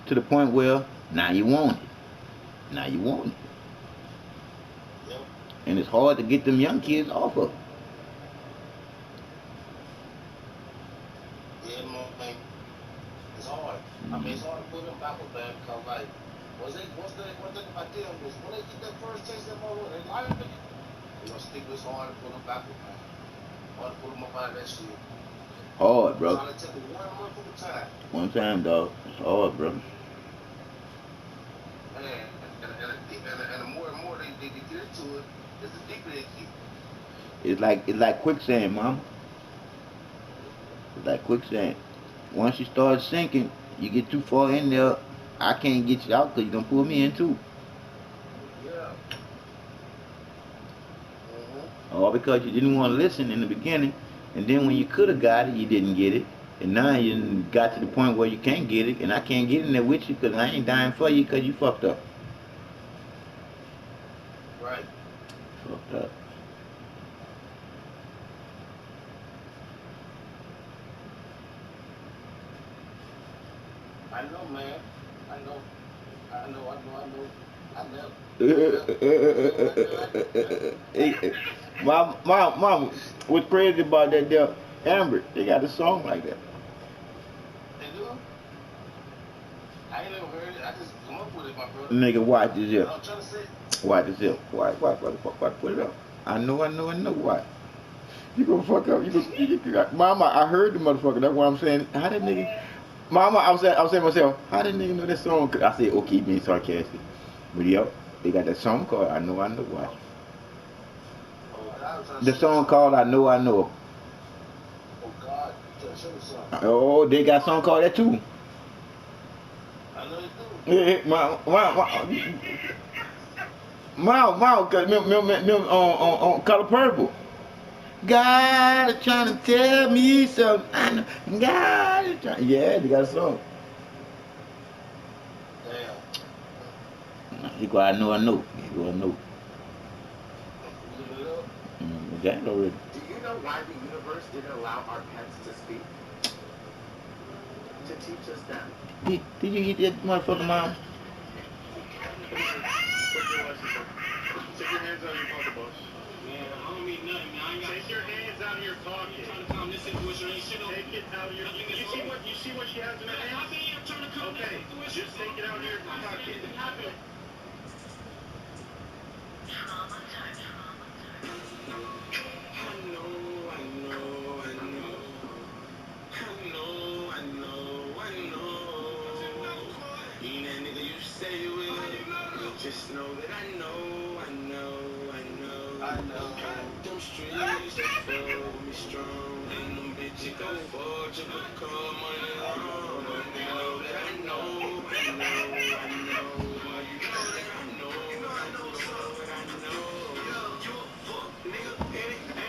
to the point where now you want it. Now you want it. Yep. And it's hard to get them young kids off of it. Yeah, man. It's hard. I mean, it's Mm-hmm. hard to put them backwards, man, because like, one thing about them is when they get that first taste of them over, they like it. They gonna stick with. It's hard to put them backwards, man. Hard to put them up out of that shit. Hard, It's bro. all it take is one motherfucking time, One time, dog. It's hard, bro. man. And the more and more they get into it, is the deeper they get. It's like quicksand, mama. It's like quicksand. Once you start sinking, you get too far in there. I can't get you out because you're gonna pull me in too. Yeah. Mhm. All because you didn't want to listen in the beginning, and then when you could have got it, you didn't get it, and now you got to the point where you can't get it, and I can't get in there with you because I ain't dying for you because you fucked up. Right. Fucked up. I know, man. I know. I know. I know. Mom, what's crazy about that there, Amber, they got a song like that. They do? I ain't never heard it. I just come up with it, my brother. Nigga, watch this here. I'm trying to say. Watch this here. Why, put it up. I know, why. You gonna fuck up, Mama, I heard the motherfucker, that's what I'm saying. How that nigga, Mama, I was saying to myself, how that nigga know that song? I said, okay, being sarcastic. But yep, they got that song called I Know, Why. Oh, God, I'm trying to The show you song something. called I Know. Oh, God, I'm trying to show you something. Oh, they got a song called that too. I know you do. Cause on Color Purple. God is trying to tell me something. I know. God is trying. Yeah, they got a song. Damn. He go, I know. He go, I know. Look it up. That already. Do you know why the universe didn't allow our pets to speak? To teach us that. Did you eat that motherfucker, Mom? Take your hands out of your pocket, boss. Man, I don't mean nothing, man. I ain't got Take your hands out of your pocket. I'm trying to calm this situation. Ain't shit on. Take it out of your. Nothing is You see what she has in her I hands? mean, I'm trying to calm Okay, this situation. just take it out of your pocket. Anything happen. Being that nigga you say you will. Just know that I know. Them streets are full with me strong. And them bitches go forward to become money long. But they know that I know.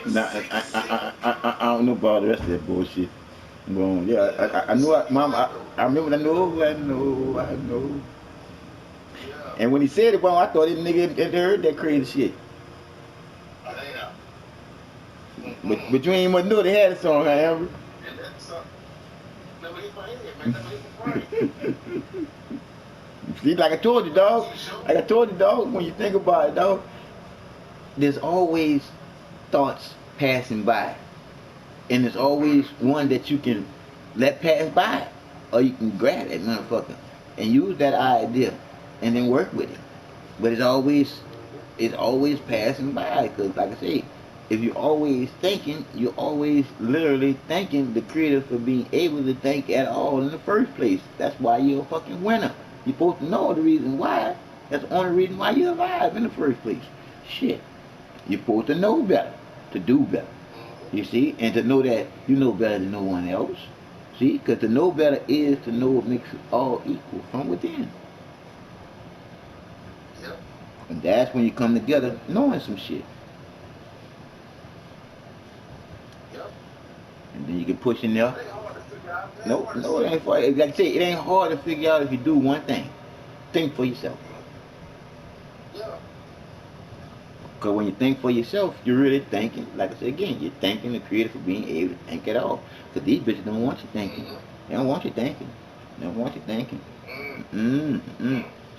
Nah, I don't know about the rest of that bullshit. Well, yeah, I know, Mom. I remember. I know. Yeah. And when he said it, well, I thought that nigga had heard that crazy shit. Damn. But you ain't much know they had a song, however. And that's never hit my head, man. Never hit my brain. See, like I told you, dog. When you think about it, dog, there's always thoughts passing by. And there's always one that you can let pass by. Or you can grab that motherfucker and use that idea and then work with it. But it's always passing by. Because like I say, if you're always thinking, you're always literally thanking the creator for being able to think at all in the first place. That's why you're a fucking winner. You're supposed to know the reason why. That's the only reason why you're alive in the first place. Shit. You're supposed to know better, to do better. You see? And to know that you know better than no one else. See? Because to know better is to know what makes us all equal from within. Yep. And that's when you come together knowing some shit. Yep. And then you can push in there. It ain't hard to figure out. No, it ain't hard. Like I say, it ain't hard to figure out if you do one thing. Think for yourself. Yeah. Because when you think for yourself, you're really thinking, like I said again, you're thanking the creator for being able to think at all. Because these bitches don't want you thinking. They don't want you thinking. They don't want you thinking.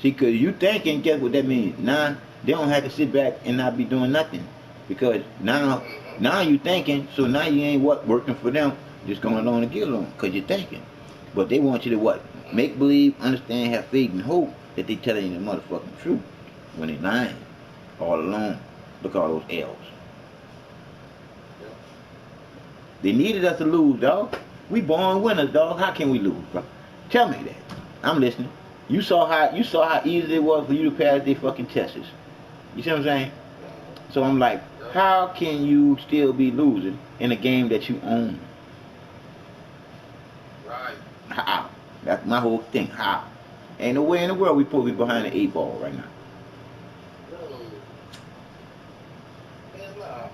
See, because you thinking, guess what that means? Now, they don't have to sit back and not be doing nothing. Because now you thinking, so now you ain't working for them, just going along to get along, because you're thinking. But they want you to what? Make believe, understand, have faith, and hope that they telling you the motherfucking truth when they lying all along. Look at all those L's. They needed us to lose, dog. We born winners, dog. How can we lose, bro? Tell me that. I'm listening. You saw how easy it was for you to pass their fucking tests. You see what I'm saying? So I'm like, how can you still be losing in a game that you own? Right. How? That's my whole thing. How? Ain't no way in the world we supposed to be behind the 8 ball right now. No. Man, nah.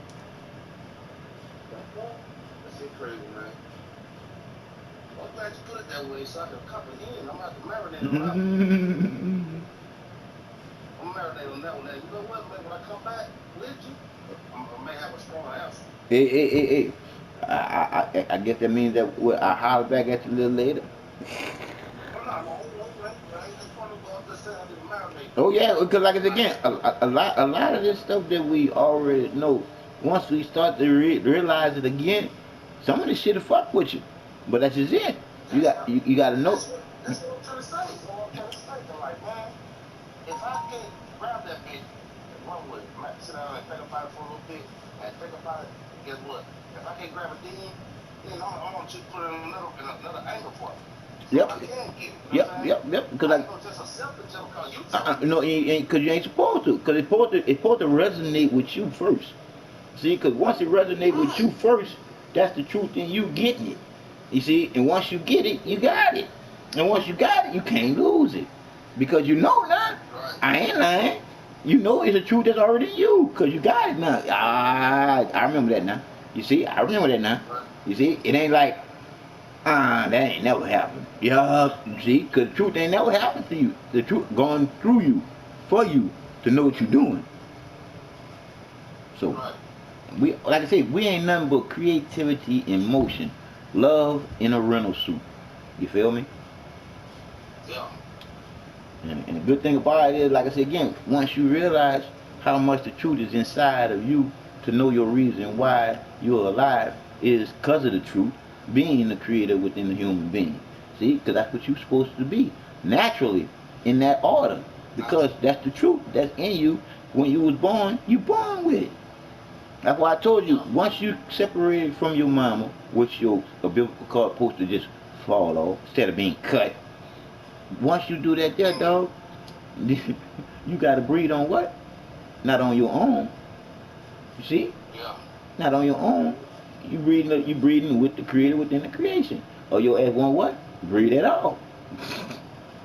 That shit crazy, man. Well, I'm glad you put it that way so I can comprehend. I'm going to have to marinate around. I'm going to marinate they don't know. Now, you know what, man? When I come back with you, I may have a strong answer. Hey. I guess that means that I holler back at you a little later. No, no, no, I ain't just trying to go up the side of the marinate. Oh yeah, because like it's again, a lot of this stuff that we already know. Once we start to realize it again, some of this shit'll fuck with you. But that's just it. You got to know. That's what I'm trying to say. So I'm trying to say, I'm like, man, if I can't grab that bitch and run with it, I might sit down and think about it for a little bit and think about it. Guess what? If I can't grab it then I'm gonna just put it in another angle for it. So Yep. I can get it. You know what I'm saying? Yep. Because I ain't gonna just accept it just because you told me. no, because you ain't supposed to. Because it's supposed to resonate with you first. See, because once it resonates with you first, that's the truth in you getting it. You see, and once you get it, you got it. And once you got it, you can't lose it. Because you know now, I ain't lying. You know it's a truth that's already in you. Because you got it now. I remember that now. You see, I remember that now. You see, it ain't like, that ain't never happened. Yeah, you see, because the truth ain't never happened to you. The truth going through you, for you, to know what you're doing. So, we, like I said, we ain't nothing but creativity in motion. Love in a rental suit. You feel me? Yeah. And the good thing about it is, like I said again, once you realize how much the truth is inside of you, to know your reason why you're alive is because of the truth being the creator within the human being. See, because that's what you're supposed to be naturally in that order. Because that's the truth that's in you. When you was born, you born with it. That's why I told you, once you separated from your mama, which your umbilical cord supposed to just fall off instead of being cut. Once you do that there, dog, you gotta breathe on what? Not on your own. You see? Yeah. Not on your own. You breathing with the creator within the creation. Or your ass won't what? Breathe at all.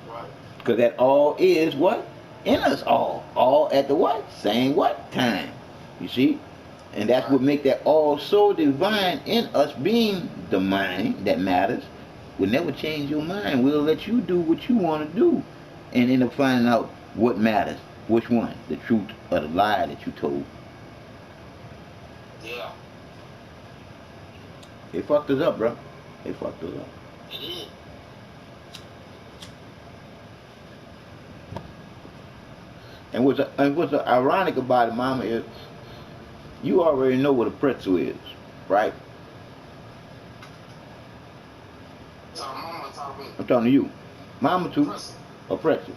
Right. Because that all is what? In us all. All at the what? Same what? Time. You see? And that's what make that all so divine in us being the mind that matters. Will never change your mind. We'll let you do what you want to do. And end up finding out what matters. Which one? The truth or the lie that you told. Yeah. They fucked us up, bro. They fucked us up. It is. And what's ironic about it, mama, is you already know what a pretzel is, right? Tell mama, tell me. I'm talking to you. Mama too. Pretzel. A pretzel.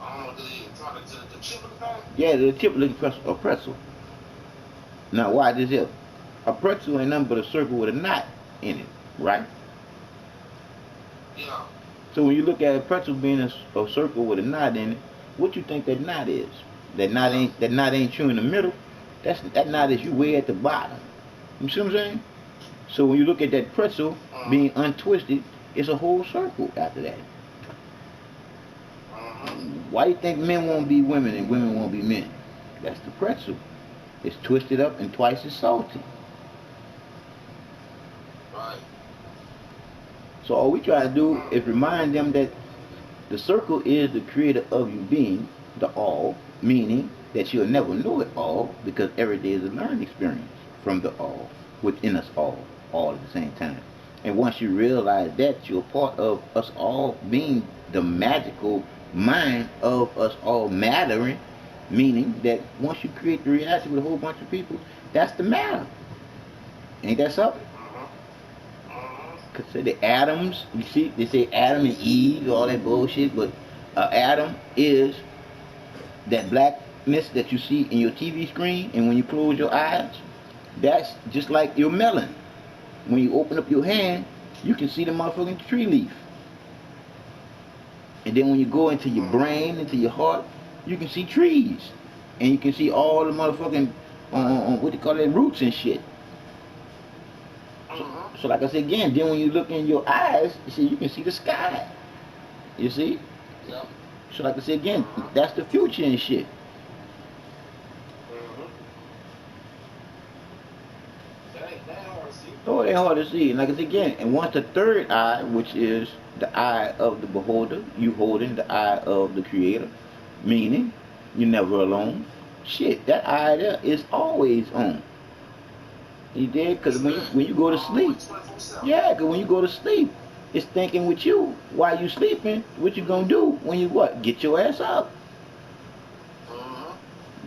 I don't know, talking to the chip of the thing? Yeah, the chip looking pretzel, a pretzel. Now, why this here? A pretzel ain't nothing but a circle with a knot in it, right? Yeah. So when you look at a pretzel being a circle with a knot in it, what you think that knot is? That knot ain't you in the middle. That knot is you way at the bottom. You see what I'm saying? So when you look at that pretzel being untwisted, it's a whole circle after that. Why do you think men won't be women and women won't be men? That's the pretzel. It's twisted up and twice as salty. Right. So all we try to do is remind them that the circle is the creator of you being, the all, meaning that you'll never know it all because every day is a learning experience from the all, within us all at the same time. And once you realize that, you're part of us all being the magical mind of us all mattering, meaning that once you create the reality with a whole bunch of people, that's the matter. Ain't that something? Cause the atoms, you see, they say Adam and Eve, all that bullshit, but atom is that blackness that you see in your TV screen, and when you close your eyes, that's just like your melon. When you open up your hand, you can see the motherfucking tree leaf. And then when you go into your brain, into your heart, you can see trees. And you can see all the motherfucking, what they call that, roots and shit. So like I said again, then when you look in your eyes, you can see the sky. You see? Yep. So like I said again, that's the future and shit. That ain't hard to see. Oh, they hard to see. And like I said again, and once the third eye, which is the eye of the beholder, you holding the eye of the creator, meaning you're never alone. Shit, that eye there is always on. You did? Because when you go to sleep, Always 24/7. yeah, because when you go to sleep, it's thinking with you. While you sleeping, what you gonna do when you what? Get your ass up.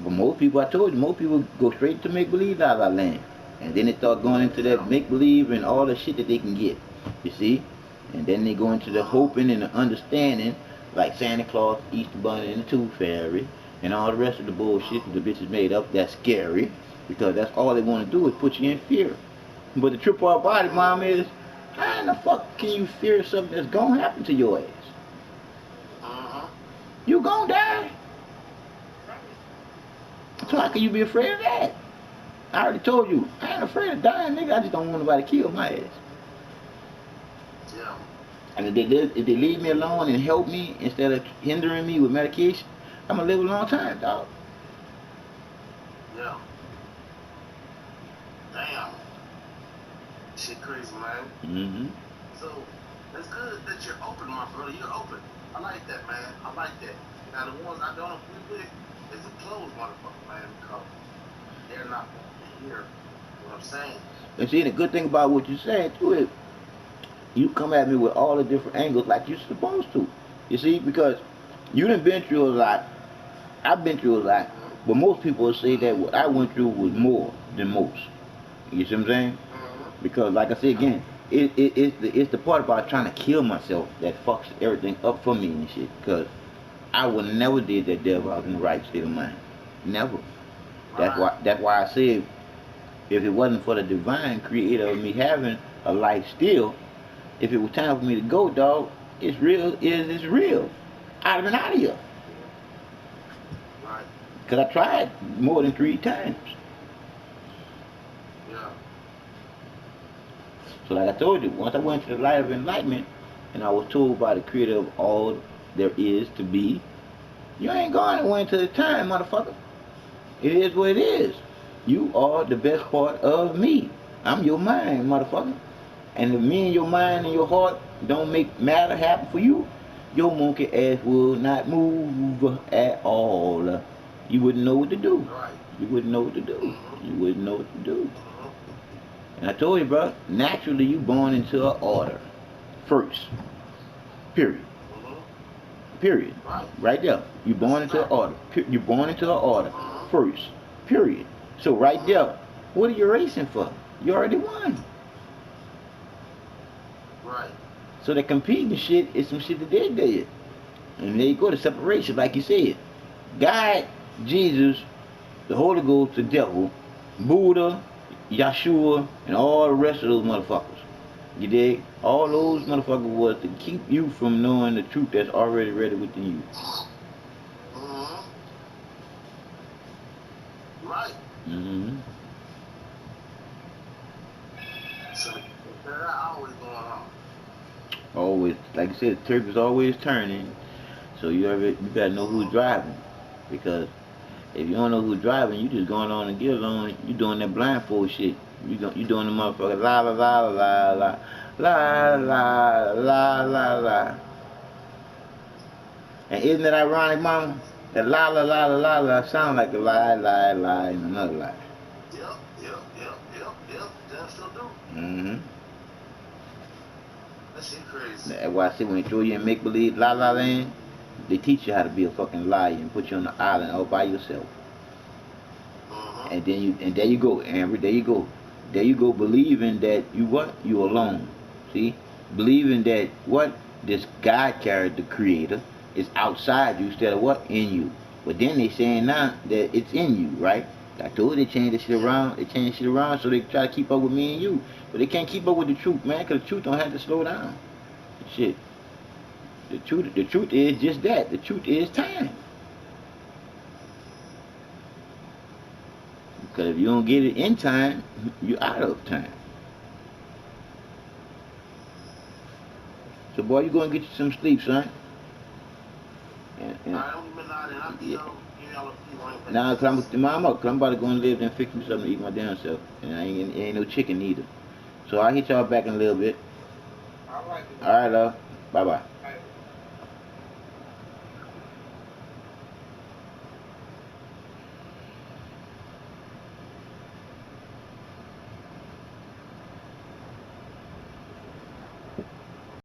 But most people, I told you, most people go straight to make-believe la la land. And then they start going into that make-believe and all the shit that they can get. You see? And then they go into the hoping and the understanding, like Santa Claus, Easter Bunny, and the Tooth Fairy, and all the rest of the bullshit that the bitches made up that's scary. Because that's all they want to do is put you in fear. But the trip our body, mom, is, how in the fuck can you fear something that's gonna happen to your ass? You gonna die. So how can you be afraid of that? I already told you, I ain't afraid of dying, nigga. I just don't want nobody to kill my ass. Yeah. And if they leave me alone and help me instead of hindering me with medication, I'm gonna live a long time, dog. Yeah. Damn. Shit crazy, man. Mm-hmm. So, it's good that you're open, my brother. You're open. I like that, man. I like that. Now, the ones I don't agree with is the closed motherfucker, man, because they're not going to hear what I'm saying. And see, the good thing about what you're saying, too, is you come at me with all the different angles like you're supposed to. You see, because you done been through a lot. I've been through a lot. But most people say that what I went through was more than most. You see what I'm saying? Because, like I said again, it's the part about trying to kill myself that fucks everything up for me and shit. Because I would never did that devil out in the right state of mind. Never. That's why I said if it wasn't for the divine creator of me having a life still, if it was time for me to go, dog, it's real. It's real. I'd have been out of here. Right. Because I tried more than 3 times. Yeah. So like I told you, once I went to the light of enlightenment and I was told by the creator of all there is to be, you ain't going anywhere until the time, motherfucker. It is what it is. You are the best part of me. I'm your mind, motherfucker. And if me and your mind and your heart don't make matter happen for you, your monkey ass will not move at all. You wouldn't know what to do. Right. You wouldn't know what to do. You wouldn't know what to do. And I told you, bro, naturally you born into an order. First. Period. Period. Right there. You born into an order. You born into an order. First. Period. So right there, what are you racing for? You already won. Right. So the competing shit is some shit that they did. And there you go, the separation, like you said. God, Jesus, the Holy Ghost, the devil, Buddha, Yeshua, and all the rest of those motherfuckers. You dig? All those motherfuckers was to keep you from knowing the truth that's already ready within you. Right. So that's always going on. Always, like you said, the turf is always turning. So you better know who's driving. Because if you don't know who's driving, you just going on and get along. You doing that blindfold shit. You doing the motherfucker la la la la la la la la la la. And isn't it ironic, mama? That la la la la la la sound like a lie, lie, lie, and another lie. Yep. That still do. That shit crazy. That's why I say when they throw you in make believe la la land, they teach you how to be a fucking liar and put you on the island all by yourself. And there you go, Amber. There you go, believing that you alone. See, believing that this God character creator is outside you instead of in you. But then they saying now that it's in you, right? I told you they changed the shit around. They changed shit around so they try to keep up with me and you, but they can't keep up with the truth, man. Cause the truth don't have to slow down. Shit. The truth is just that. The truth is time. Because if you don't get it in time, you're out of time. So boy, you go and get you some sleep, son. Nah, cause I'm about to go and live and fix me something to eat my damn self. And it ain't no chicken either. So I'll hit y'all back in a little bit. All right. All right, love. Bye-bye.